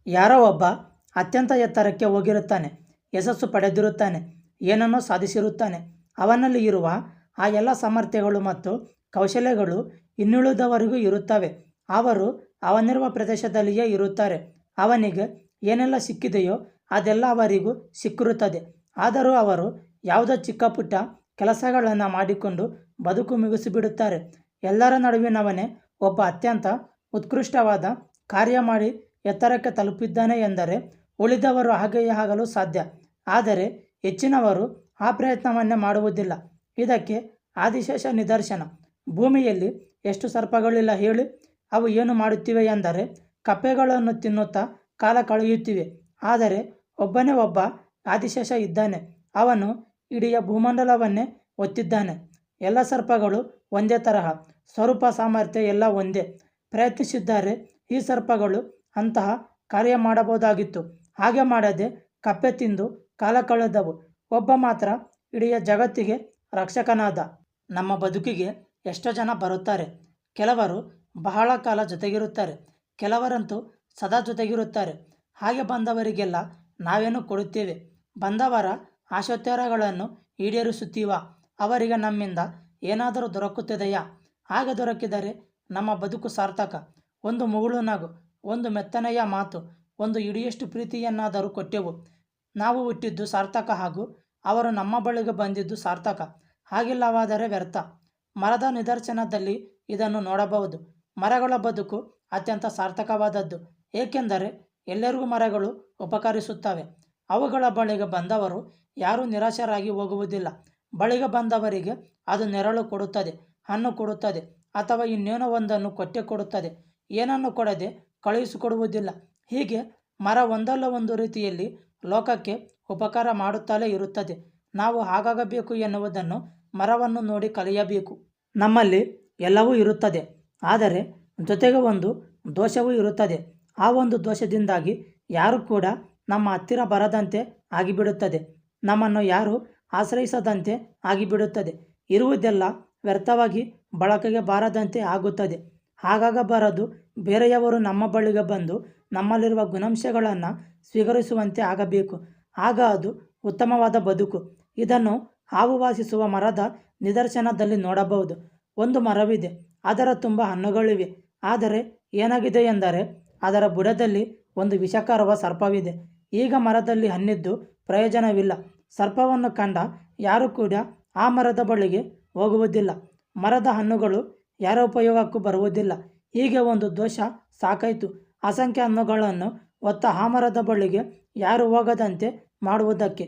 ಯಾರೋ ಒಬ್ಬ ಅತ್ಯಂತ ಎತ್ತರಕ್ಕೆ ಹೋಗಿರುತ್ತಾನೆ, ಯಶಸ್ಸು ಪಡೆದಿರುತ್ತಾನೆ, ಏನನ್ನೋ ಸಾಧಿಸಿರುತ್ತಾನೆ. ಅವನಲ್ಲಿ ಇರುವ ಆ ಎಲ್ಲ ಸಾಮರ್ಥ್ಯಗಳು ಮತ್ತು ಕೌಶಲ್ಯಗಳು ಇನ್ನುಳಿದವರಿಗೂ ಇರುತ್ತವೆ. ಅವರು ಅವನಿರುವ ಪ್ರದೇಶದಲ್ಲಿಯೇ ಇರುತ್ತಾರೆ. ಅವನಿಗೆ ಏನೆಲ್ಲ ಸಿಕ್ಕಿದೆಯೋ ಅದೆಲ್ಲ ಅವರಿಗೂ ಸಿಕ್ಕಿರುತ್ತದೆ. ಆದರೂ ಅವರು ಯಾವುದೋ ಚಿಕ್ಕ ಪುಟ್ಟ ಕೆಲಸಗಳನ್ನು ಮಾಡಿಕೊಂಡು ಬದುಕು ಮುಗಿಸಿಬಿಡುತ್ತಾರೆ. ಎಲ್ಲರ ನಡುವಿನವನೇ ಒಬ್ಬ ಅತ್ಯಂತ ಉತ್ಕೃಷ್ಟವಾದ ಕಾರ್ಯ ಮಾಡಿ ಎತ್ತರಕ್ಕೆ ತಲುಪಿದ್ದಾನೆ ಎಂದರೆ ಉಳಿದವರು ಹಾಗೆಯೇ ಆಗಲು ಸಾಧ್ಯ. ಆದರೆ ಹೆಚ್ಚಿನವರು ಆ ಪ್ರಯತ್ನವನ್ನೇ ಮಾಡುವುದಿಲ್ಲ. ಇದಕ್ಕೆ ಆದಿಶೇಷ ನಿದರ್ಶನ. ಭೂಮಿಯಲ್ಲಿ ಎಷ್ಟು ಸರ್ಪಗಳಿಲ್ಲ ಹೇಳಿ? ಅವು ಏನು ಮಾಡುತ್ತಿವೆ ಎಂದರೆ ಕಪ್ಪೆಗಳನ್ನು ತಿನ್ನುತ್ತಾ ಕಾಲ ಕಳೆಯುತ್ತಿವೆ. ಆದರೆ ಒಬ್ಬನೇ ಒಬ್ಬ ಆದಿಶೇಷ ಇದ್ದಾನೆ. ಅವನು ಇಡೀ ಭೂಮಂಡಲವನ್ನೇ ಒತ್ತಿದ್ದಾನೆ. ಎಲ್ಲ ಸರ್ಪಗಳು ಒಂದೇ ತರಹ, ಸ್ವರೂಪ, ಸಾಮರ್ಥ್ಯ ಎಲ್ಲ ಒಂದೇ. ಪ್ರಯತ್ನಿಸಿದ್ದಾರೆ ಈ ಸರ್ಪಗಳು ಅಂತಹ ಕಾರ್ಯ ಮಾಡಬಹುದಾಗಿತ್ತು. ಹಾಗೆ ಮಾಡದೆ ಕಪ್ಪೆ ತಿಂದು ಕಾಲ ಕಳೆದವು. ಒಬ್ಬ ಮಾತ್ರ ಇಡೀ ಜಗತ್ತಿಗೆ ರಕ್ಷಕನಾದ. ನಮ್ಮ ಬದುಕಿಗೆ ಎಷ್ಟೋ ಜನ ಬರುತ್ತಾರೆ. ಕೆಲವರು ಬಹಳ ಕಾಲ ಜೊತೆಗಿರುತ್ತಾರೆ, ಕೆಲವರಂತೂ ಸದಾ ಜೊತೆಗಿರುತ್ತಾರೆ. ಹಾಗೆ ಬಂದವರಿಗೆಲ್ಲ ನಾವೇನು ಕೊಡುತ್ತೇವೆ? ಬಂದವರ ಆಶೋತ್ತರಗಳನ್ನು ಈಡೇರಿಸುತ್ತೀವ? ಅವರಿಗೆ ನಮ್ಮಿಂದ ಏನಾದರೂ ದೊರಕುತ್ತದೆಯಾ? ಹಾಗೆ ದೊರಕಿದರೆ ನಮ್ಮ ಬದುಕು ಸಾರ್ಥಕ. ಒಂದು ಮುಗುಳು ನಗು, ಒಂದು ಮೆತ್ತನೆಯ ಮಾತು, ಒಂದು ಇಡಿಯಷ್ಟು ಪ್ರೀತಿಯನ್ನಾದರೂ ಕೊಟ್ಟೆವು. ನಾವು ಹುಟ್ಟಿದ್ದು ಸಾರ್ಥಕ ಹಾಗೂ ಅವರು ನಮ್ಮ ಬಳಿಗೆ ಬಂದಿದ್ದು ಸಾರ್ಥಕ. ಹಾಗಿಲ್ಲವಾದರೆ ವ್ಯರ್ಥ. ಮರದ ನಿದರ್ಶನದಲ್ಲಿ ಇದನ್ನು ನೋಡಬಹುದು. ಮರಗಳ ಬದುಕು ಅತ್ಯಂತ ಸಾರ್ಥಕವಾದದ್ದು. ಏಕೆಂದರೆ ಎಲ್ಲರಿಗೂ ಮರಗಳು ಉಪಕರಿಸುತ್ತವೆ. ಅವುಗಳ ಬಳಿಗೆ ಬಂದವರು ಯಾರೂ ನಿರಾಶರಾಗಿ ಹೋಗುವುದಿಲ್ಲ. ಬಳಿಗೆ ಬಂದವರಿಗೆ ಅದು ನೆರಳು ಕೊಡುತ್ತದೆ, ಹಣ್ಣು ಕೊಡುತ್ತದೆ, ಅಥವಾ ಇನ್ನೇನೋ ಒಂದನ್ನು ಕೊಟ್ಟೇ ಕೊಡುತ್ತದೆ. ಏನನ್ನು ಕೊಡದೆ ಕಳುಹಿಸಿಕೊಡುವುದಿಲ್ಲ. ಹೀಗೆ ಮರ ಒಂದಲ್ಲ ಒಂದು ರೀತಿಯಲ್ಲಿ ಲೋಕಕ್ಕೆ ಉಪಕಾರ ಮಾಡುತ್ತಲೇ ಇರುತ್ತದೆ. ನಾವು ಹಾಗಾಗಬೇಕು ಎನ್ನುವುದನ್ನು ಮರವನ್ನು ನೋಡಿ ಕಲಿಯಬೇಕು. ನಮ್ಮಲ್ಲಿ ಎಲ್ಲವೂ ಇರುತ್ತದೆ, ಆದರೆ ಜೊತೆಗೆ ಒಂದು ದೋಷವೂ ಇರುತ್ತದೆ. ಆ ಒಂದು ದೋಷದಿಂದಾಗಿ ಯಾರು ಕೂಡ ನಮ್ಮ ಹತ್ತಿರ ಬರದಂತೆ ಆಗಿಬಿಡುತ್ತದೆ. ನಮ್ಮನ್ನು ಯಾರು ಆಶ್ರಯಿಸದಂತೆ ಆಗಿಬಿಡುತ್ತದೆ. ಇರುವುದೆಲ್ಲ ವ್ಯರ್ಥವಾಗಿ ಬಳಕೆಗೆ ಬಾರದಂತೆ ಆಗುತ್ತದೆ. ಹಾಗಾಗಬಾರದು. ಬೇರೆಯವರು ನಮ್ಮ ಬಳಿಗೆ ಬಂದು ನಮ್ಮಲ್ಲಿರುವ ಗುಣಾಂಶಗಳನ್ನು ಸ್ವೀಕರಿಸುವಂತೆ ಆಗಬೇಕು. ಆಗ ಅದು ಉತ್ತಮವಾದ ಬದುಕು. ಇದನ್ನು ಹಾವು ವಾಸಿಸುವ ಮರದ ನಿದರ್ಶನದಲ್ಲಿ ನೋಡಬಹುದು. ಒಂದು ಮರವಿದೆ, ಅದರ ತುಂಬ ಹಣ್ಣುಗಳಿವೆ. ಆದರೆ ಏನಾಗಿದೆ ಎಂದರೆ ಅದರ ಬುಡದಲ್ಲಿ ಒಂದು ವಿಷಕಾರುವ ಸರ್ಪವಿದೆ. ಈಗ ಮರದಲ್ಲಿ ಹಣ್ಣಿದ್ದು ಪ್ರಯೋಜನವಿಲ್ಲ. ಸರ್ಪವನ್ನು ಕಂಡ ಯಾರೂ ಕೂಡ ಆ ಮರದ ಬಳಿಗೆ ಹೋಗುವುದಿಲ್ಲ. ಮರದ ಹಣ್ಣುಗಳು ಯಾರ ಉಪಯೋಗಕ್ಕೂ ಬರುವುದಿಲ್ಲ. ಹೀಗೆ ಒಂದು ದೋಷ ಸಾಕಾಯಿತು. ಅಸಂಖ್ಯ ಹಣ್ಣುಗಳನ್ನು ಹೊತ್ತ ಆ ಮರದ ಬಳಿಗೆ ಯಾರು ಹೋಗದಂತೆ ಮಾಡುವುದಕ್ಕೆ.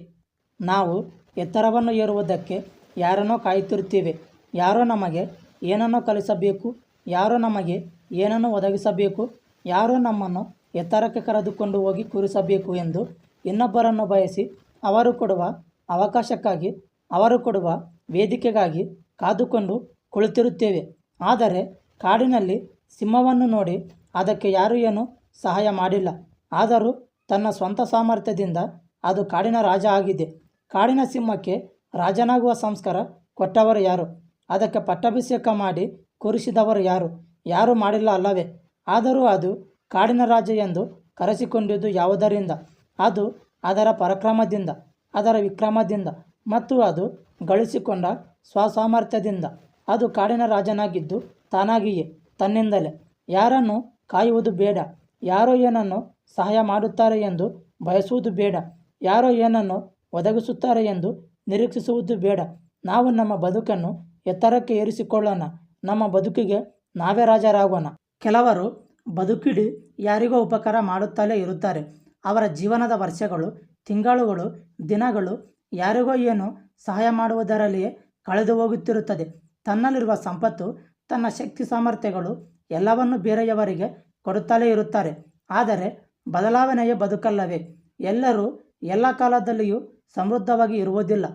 ನಾವು ಎತ್ತರವನ್ನು ಏರುವುದಕ್ಕೆ ಯಾರನ್ನೋ ಕಾಯುತ್ತಿರುತ್ತೇವೆ. ಯಾರೋ ನಮಗೆ ಏನನ್ನೋ ಕಲಿಸಬೇಕು, ಯಾರೋ ನಮಗೆ ಏನನ್ನು ಒದಗಿಸಬೇಕು, ಯಾರೋ ನಮ್ಮನ್ನು ಎತ್ತರಕ್ಕೆ ಕರೆದುಕೊಂಡು ಹೋಗಿ ಕೂರಿಸಬೇಕು ಎಂದು ಇನ್ನೊಬ್ಬರನ್ನು ಬಯಸಿ ಅವರು ಕೊಡುವ ಅವಕಾಶಕ್ಕಾಗಿ, ಅವರು ಕೊಡುವ ವೇದಿಕೆಗಾಗಿ ಕಾದುಕೊಂಡು ಕುಳಿತಿರುತ್ತೇವೆ. ಆದರೆ ಕಾಡಿನಲ್ಲಿ ಸಿಂಹವನ್ನು ನೋಡಿ ಅದಕ್ಕೆ ಯಾರೂ ಏನೂ ಸಹಾಯ ಮಾಡಿಲ್ಲ. ಆದರೂ ತನ್ನ ಸ್ವಂತ ಸಾಮರ್ಥ್ಯದಿಂದ ಅದು ಕಾಡಿನ ರಾಜ ಆಗಿದೆ. ಕಾಡಿನ ಸಿಂಹಕ್ಕೆ ರಾಜನಾಗುವ ಸಂಸ್ಕಾರ ಕೊಟ್ಟವರು ಯಾರು? ಅದಕ್ಕೆ ಪಟ್ಟಾಭಿಷೇಕ ಮಾಡಿ ಕೂರಿಸಿದವರು ಯಾರು? ಯಾರೂ ಮಾಡಿಲ್ಲ ಅಲ್ಲವೇ? ಆದರೂ ಅದು ಕಾಡಿನ ರಾಜ ಎಂದು ಕರೆಸಿಕೊಂಡಿದ್ದು ಯಾವುದರಿಂದ? ಅದು ಅದರ ಪರಾಕ್ರಮದಿಂದ, ಅದರ ವಿಕ್ರಮದಿಂದ ಮತ್ತು ಅದು ಗಳಿಸಿಕೊಂಡ ಸ್ವಸಾಮರ್ಥ್ಯದಿಂದ. ಅದು ಕಾಡಿನ ರಾಜನಾಗಿದ್ದು ತಾನಾಗಿಯೇ, ತನ್ನಿಂದಲೇ. ಯಾರನ್ನು ಕಾಯುವುದು ಬೇಡ. ಯಾರೋ ಏನನ್ನು ಸಹಾಯ ಮಾಡುತ್ತಾರೆ ಎಂದು ಬಯಸುವುದು ಬೇಡ. ಯಾರೋ ಏನನ್ನು ಒದಗಿಸುತ್ತಾರೆ ಎಂದು ನಿರೀಕ್ಷಿಸುವುದು ಬೇಡ. ನಾವು ನಮ್ಮ ಬದುಕನ್ನು ಎತ್ತರಕ್ಕೆ ಏರಿಸಿಕೊಳ್ಳೋಣ. ನಮ್ಮ ಬದುಕಿಗೆ ನಾವೇ ರಾಜರಾಗೋಣ. ಕೆಲವರು ಬದುಕಿಡೀ ಯಾರಿಗೋ ಉಪಕಾರ ಮಾಡುತ್ತಲೇ ಇರುತ್ತಾರೆ. ಅವರ ಜೀವನದ ವರ್ಷಗಳು, ತಿಂಗಳುಗಳು, ದಿನಗಳು ಯಾರಿಗೋ ಏನೋ ಸಹಾಯ ಮಾಡುವುದರಲ್ಲಿಯೇ ಕಳೆದು ಹೋಗುತ್ತಿರುತ್ತದೆ. ತನ್ನಲ್ಲಿರುವ ಸಂಪತ್ತು, ತನ್ನ ಶಕ್ತಿ ಸಾಮರ್ಥ್ಯಗಳು ಎಲ್ಲವನ್ನೂ ಬೇರೆಯವರಿಗೆ ಕೊಡುತ್ತಲೇ ಇರುತ್ತಾರೆ. ಆದರೆ ಬದಲಾವಣೆಯೇ ಬದುಕಲ್ಲವೇ? ಎಲ್ಲರೂ ಎಲ್ಲ ಕಾಲದಲ್ಲಿಯೂ ಸಮೃದ್ಧವಾಗಿ ಇರುವುದಿಲ್ಲ,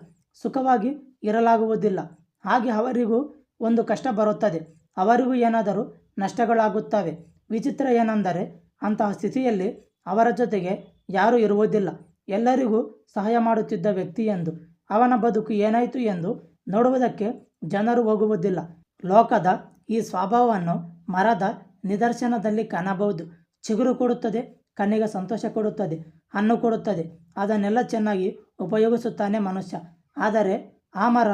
ಸುಖವಾಗಿ ಇರಲಾಗುವುದಿಲ್ಲ. ಹಾಗೆ ಅವರಿಗೂ ಒಂದು ಕಷ್ಟ ಬರುತ್ತದೆ, ಅವರಿಗೂ ಏನಾದರೂ ನಷ್ಟಗಳಾಗುತ್ತವೆ. ವಿಚಿತ್ರ ಏನೆಂದರೆ ಅಂತಹ ಸ್ಥಿತಿಯಲ್ಲಿ ಅವರ ಜೊತೆಗೆ ಯಾರೂ ಇರುವುದಿಲ್ಲ. ಎಲ್ಲರಿಗೂ ಸಹಾಯ ಮಾಡುತ್ತಿದ್ದ ವ್ಯಕ್ತಿಯೆಂದು ಅವನ ಬದುಕು ಏನಾಯಿತು ಎಂದು ನೋಡುವುದಕ್ಕೆ ಜನರು ಹೋಗುವುದಿಲ್ಲ. ಲೋಕದ ಈ ಸ್ವಭಾವವನ್ನು ಮರದ ನಿದರ್ಶನದಲ್ಲಿ ಕಾಣಬಹುದು. ಚಿಗುರು ಕೊಡುತ್ತದೆ, ಕಣ್ಣಿಗೆ ಸಂತೋಷ ಕೊಡುತ್ತದೆ, ಹಣ್ಣು ಕೊಡುತ್ತದೆ. ಅದನ್ನೆಲ್ಲ ಚೆನ್ನಾಗಿ ಉಪಯೋಗಿಸುತ್ತಾನೆ ಮನುಷ್ಯ. ಆದರೆ ಆ ಮರ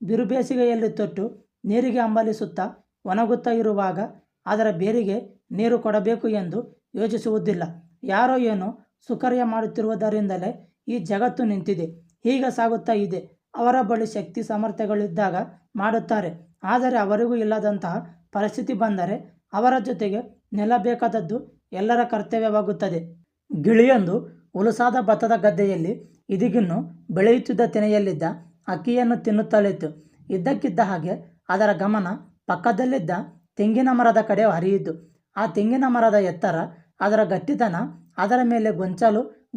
ಬಿರುಬೇಸಿಗೆಯಲ್ಲಿ ತೊಟ್ಟು ನೀರಿಗೆ ಹಂಬಲಿಸುತ್ತಾ ಒಣಗುತ್ತಾ ಇರುವಾಗ ಅದರ ಬೇರಿಗೆ ನೀರು ಕೊಡಬೇಕು ಎಂದು ಯೋಚಿಸುವುದಿಲ್ಲ. ಯಾರೋ ಏನೋ ಸುಕಾರ್ಯ ಮಾಡುತ್ತಿರುವುದರಿಂದಲೇ ಈ ಜಗತ್ತು ನಿಂತಿದೆ, ಹೀಗೆ ಸಾಗುತ್ತಾ ಇದೆ. ಅವರ ಬಳಿ ಶಕ್ತಿ ಸಾಮರ್ಥ್ಯಗಳಿದ್ದಾಗ ಮಾಡುತ್ತಾರೆ. ಆದರೆ ಅವರಿಗೂ ಇಲ್ಲದಂತಹ ಪರಿಸ್ಥಿತಿ ಬಂದರೆ ಅವರ ಜೊತೆಗೆ ನಿಲ್ಲಬೇಕಾದದ್ದು ಎಲ್ಲರ ಕರ್ತವ್ಯವಾಗುತ್ತದೆ. ಗಿಳಿಯೊಂದು ಹುಲುಸಾದ ಭತ್ತದ ಗದ್ದೆಯಲ್ಲಿ ಇದಿಗಿನ್ನು ಬೆಳೆಯುತ್ತಿದ್ದ ತೆನೆಯಲ್ಲಿದ್ದ ಅಕ್ಕಿಯನ್ನು ತಿನ್ನುತ್ತಲಿತ್ತು. ಇದ್ದಕ್ಕಿದ್ದ ಹಾಗೆ ಅದರ ಗಮನ ಪಕ್ಕದಲ್ಲಿದ್ದ ತೆಂಗಿನ ಮರದ ಕಡೆ ಹರಿಯಿತು. ಆ ತೆಂಗಿನ ಮರದ ಎತ್ತರ, ಅದರ ಗಟ್ಟಿತನ, ಅದರ ಮೇಲೆ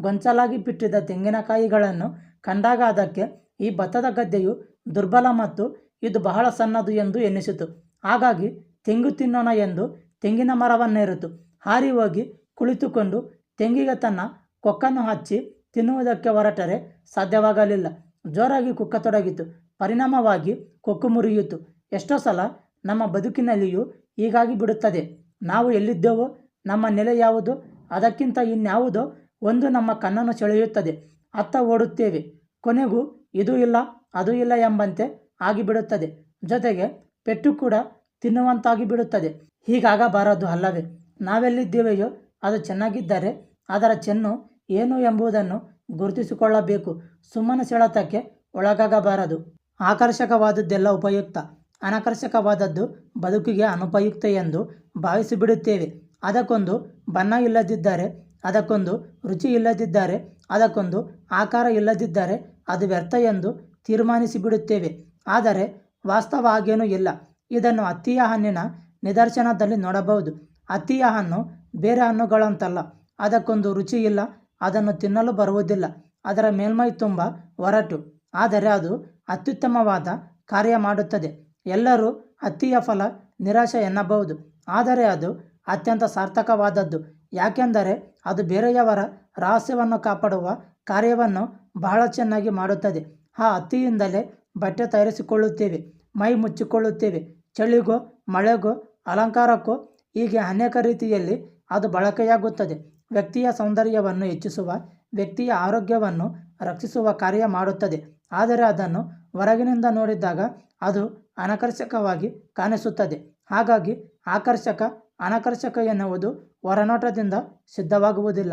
ಗೊಂಚಲಾಗಿ ಬಿಟ್ಟಿದ್ದ ತೆಂಗಿನಕಾಯಿಗಳನ್ನು ಕಂಡಾಗ ಅದಕ್ಕೆ ಈ ಭತ್ತದ ಗದ್ದೆಯು ದುರ್ಬಲ ಮತ್ತು ಇದು ಬಹಳ ಸಣ್ಣದು ಎಂದು ಎನ್ನಿಸಿತು. ಹಾಗಾಗಿ ತೆಂಗು ತಿನ್ನೋಣ ಎಂದು ತೆಂಗಿನ ಮರವನ್ನೇರಿತು. ಹಾರಿ ಹೋಗಿ ಕುಳಿತುಕೊಂಡು ತೆಂಗಿಗೆ ತನ್ನ ಕೊಕ್ಕನ್ನು ಹಚ್ಚಿ ತಿನ್ನುವುದಕ್ಕೆ ಹೊರಟರೆ ಸಾಧ್ಯವಾಗಲಿಲ್ಲ. ಜೋರಾಗಿ ಕುಕ್ಕತೊಡಗಿತು. ಪರಿಣಾಮವಾಗಿ ಕೊಕ್ಕು ಮುರಿಯಿತು. ಎಷ್ಟೋ ಸಲ ನಮ್ಮ ಬದುಕಿನಲ್ಲಿಯೂ ಹೀಗಾಗಿ ಬಿಡುತ್ತದೆ. ನಾವು ಎಲ್ಲಿದ್ದೇವೋ, ನಮ್ಮ ನೆಲೆ ಯಾವುದೋ, ಅದಕ್ಕಿಂತ ಇನ್ಯಾವುದೋ ಒಂದು ನಮ್ಮ ಕಣ್ಣನ್ನು ಸೆಳೆಯುತ್ತದೆ. ಅತ್ತ ಓಡುತ್ತೇವೆ. ಕೊನೆಗೂ ಇದೂ ಇಲ್ಲ ಅದೂ ಇಲ್ಲ ಎಂಬಂತೆ ಆಗಿಬಿಡುತ್ತದೆ. ಜೊತೆಗೆ ಪೆಟ್ಟು ಕೂಡ ತಿನ್ನುವಂತಾಗಿ ಬಿಡುತ್ತದೆ. ಹೀಗಾಗಬಾರದು ಅಲ್ಲವೇ? ನಾವೆಲ್ಲಿದ್ದೇವೆಯೋ ಅದು ಚೆನ್ನಾಗಿದ್ದರೆ ಅದರ ಚೆನ್ನು ಏನು ಎಂಬುದನ್ನು ಗುರುತಿಸಿಕೊಳ್ಳಬೇಕು. ಸುಮ್ಮನೆ ಸೆಳೆತಕ್ಕೆ ಒಳಗಾಗಬಾರದು. ಆಕರ್ಷಕವಾದದ್ದೆಲ್ಲ ಉಪಯುಕ್ತ, ಅನಾಕರ್ಷಕವಾದದ್ದು ಬದುಕಿಗೆ ಅನುಪಯುಕ್ತ ಎಂದು ಭಾವಿಸಿಬಿಡುತ್ತೇವೆ. ಅದಕ್ಕೊಂದು ಬಣ್ಣ ಇಲ್ಲದಿದ್ದರೆ, ಅದಕ್ಕೊಂದು ರುಚಿ ಇಲ್ಲದಿದ್ದರೆ, ಅದಕ್ಕೊಂದು ಆಕಾರ ಇಲ್ಲದಿದ್ದರೆ ಅದು ವ್ಯರ್ಥ ಎಂದು ತೀರ್ಮಾನಿಸಿಬಿಡುತ್ತೇವೆ. ಆದರೆ ವಾಸ್ತವ ಹಾಗೇನೂ ಇಲ್ಲ. ಇದನ್ನು ಹತ್ತಿಯ ಹಣ್ಣಿನ ನಿದರ್ಶನದಲ್ಲಿ ನೋಡಬಹುದು. ಹತ್ತಿಯ ಹಣ್ಣು ಬೇರೆ ಹಣ್ಣುಗಳಂತಲ್ಲ. ಅದಕ್ಕೊಂದು ರುಚಿ ಇಲ್ಲ, ಅದನ್ನು ತಿನ್ನಲು ಬರುವುದಿಲ್ಲ. ಅದರ ಮೇಲ್ಮೈ ತುಂಬ ಒರಟು, ಆದರೆ ಅದು ಅತ್ಯುತ್ತಮವಾದ ಕಾರ್ಯ ಮಾಡುತ್ತದೆ. ಎಲ್ಲರೂ ಹತ್ತಿಯ ಫಲ ನಿರಾಶೆ ಎನ್ನಬಹುದು, ಆದರೆ ಅದು ಅತ್ಯಂತ ಸಾರ್ಥಕವಾದದ್ದು. ಯಾಕೆಂದರೆ ಅದು ಬೇರೆಯವರ ರಹಸ್ಯವನ್ನು ಕಾಪಾಡುವ ಕಾರ್ಯವನ್ನು ಬಹಳ ಚೆನ್ನಾಗಿ ಮಾಡುತ್ತದೆ. ಆ ಹತ್ತಿಯಿಂದಲೇ ಬಟ್ಟೆ ತಯಾರಿಸಿಕೊಳ್ಳುತ್ತೇವೆ, ಮೈ ಮುಚ್ಚಿಕೊಳ್ಳುತ್ತೇವೆ. ಚಳಿಗೋ ಮಳೆಗೋ ಅಲಂಕಾರಕ್ಕೋ ಹೀಗೆ ಅನೇಕ ರೀತಿಯಲ್ಲಿ ಅದು ಬಳಕೆಯಾಗುತ್ತದೆ. ವ್ಯಕ್ತಿಯ ಸೌಂದರ್ಯವನ್ನು ಹೆಚ್ಚಿಸುವ, ವ್ಯಕ್ತಿಯ ಆರೋಗ್ಯವನ್ನು ರಕ್ಷಿಸುವ ಕಾರ್ಯ ಮಾಡುತ್ತದೆ. ಆದರೆ ಅದನ್ನು ಹೊರಗಿನಿಂದ ನೋಡಿದಾಗ ಅದು ಅನಾಕರ್ಷಕವಾಗಿ ಕಾಣಿಸುತ್ತದೆ. ಹಾಗಾಗಿ ಆಕರ್ಷಕ ಅನಾಕರ್ಷಕ ಎನ್ನುವುದು ಹೊರನೋಟದಿಂದ ಸಿದ್ಧವಾಗುವುದಿಲ್ಲ.